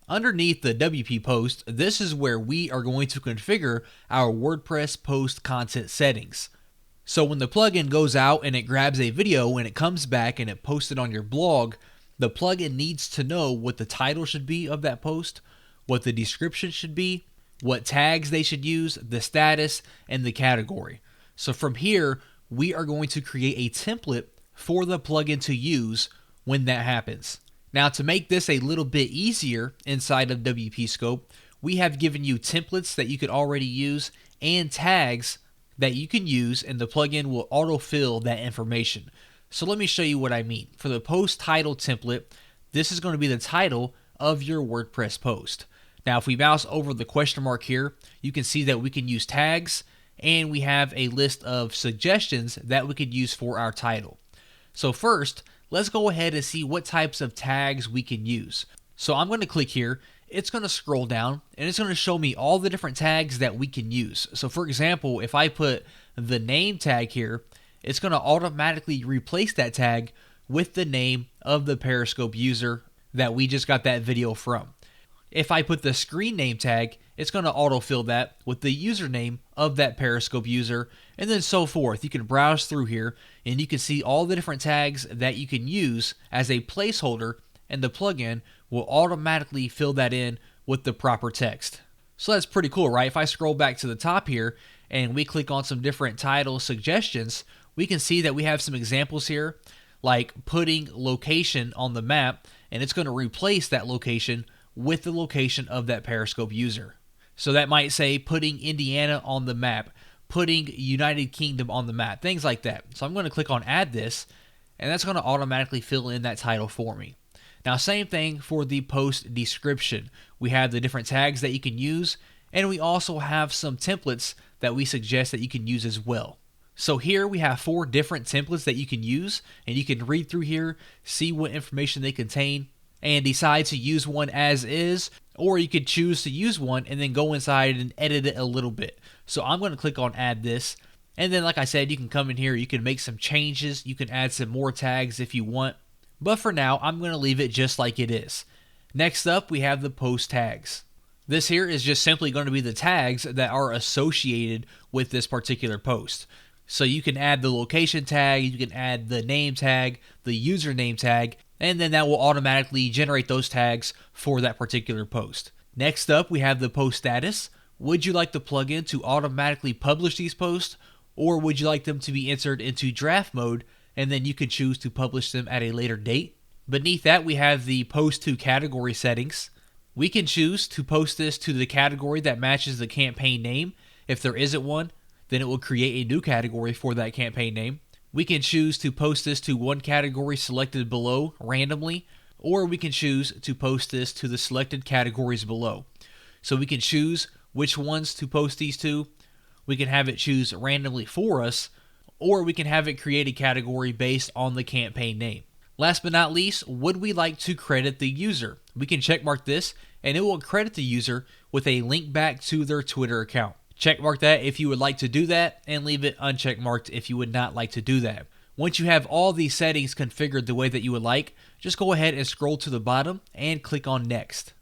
Underneath the WP post, this is where we are going to configure our WordPress post content settings. So when the plugin goes out and it grabs a video and it comes back and it posts it on your blog, the plugin needs to know what the title should be of that post, what the description should be, what tags they should use, the status, and the category. So from here, we are going to create a template for the plugin to use when that happens. Now, to make this a little bit easier inside of WPScope, we have given you templates that you could already use and tags that you can use, and the plugin will autofill that information. So let me show you what I mean. For the post title template, this is going to be the title of your WordPress post. Now, if we mouse over the question mark here, you can see that we can use tags, and we have a list of suggestions that we could use for our title. So first, let's go ahead and see what types of tags we can use. So I'm going to click here. It's going to scroll down and it's going to show me all the different tags that we can use. So for example, if I put the name tag here, it's going to automatically replace that tag with the name of the Periscope user that we just got that video from. If I put the screen name tag, it's going to autofill that with the username of that Periscope user, and then so forth. You can browse through here and you can see all the different tags that you can use as a placeholder, and the plugin will automatically fill that in with the proper text. So that's pretty cool, right? If I scroll back to the top here and we click on some different title suggestions, we can see that we have some examples here, like putting location on the map, and it's going to replace that location with the location of that Periscope user. So that might say putting Indiana on the map, putting United Kingdom on the map, things like that. So I'm going to click on add this, and that's going to automatically fill in that title for me. Now, same thing for the post description. We have the different tags that you can use, and we also have some templates that we suggest that you can use as well. So here we have 4 different templates that you can use, and you can read through here, see what information they contain, and decide to use one as is, or you could choose to use one and then go inside and edit it a little bit. So I'm going to click on add this, and then like I said, you can come in here, you can make some changes, you can add some more tags if you want, but for now I'm going to leave it just like it is. Next up, we have the post tags. This here is just simply going to be the tags that are associated with this particular post. So you can add the location tag, you can add the name tag, the username tag, and then that will automatically generate those tags for that particular post. Next up, we have the post status. Would you like the plugin to automatically publish these posts, or would you like them to be entered into draft mode, and then you can choose to publish them at a later date? Beneath that, we have the post to category settings. We can choose to post this to the category that matches the campaign name. If there isn't one, then it will create a new category for that campaign name. We can choose to post this to one category selected below randomly, or we can choose to post this to the selected categories below. So we can choose which ones to post these to. We can have it choose randomly for us, or we can have it create a category based on the campaign name. Last but not least, would we like to credit the user? We can checkmark this, and it will credit the user with a link back to their Twitter account. Checkmark that if you would like to do that, and leave it uncheckmarked if you would not like to do that. Once you have all these settings configured the way that you would like, just go ahead and scroll to the bottom and click on Next.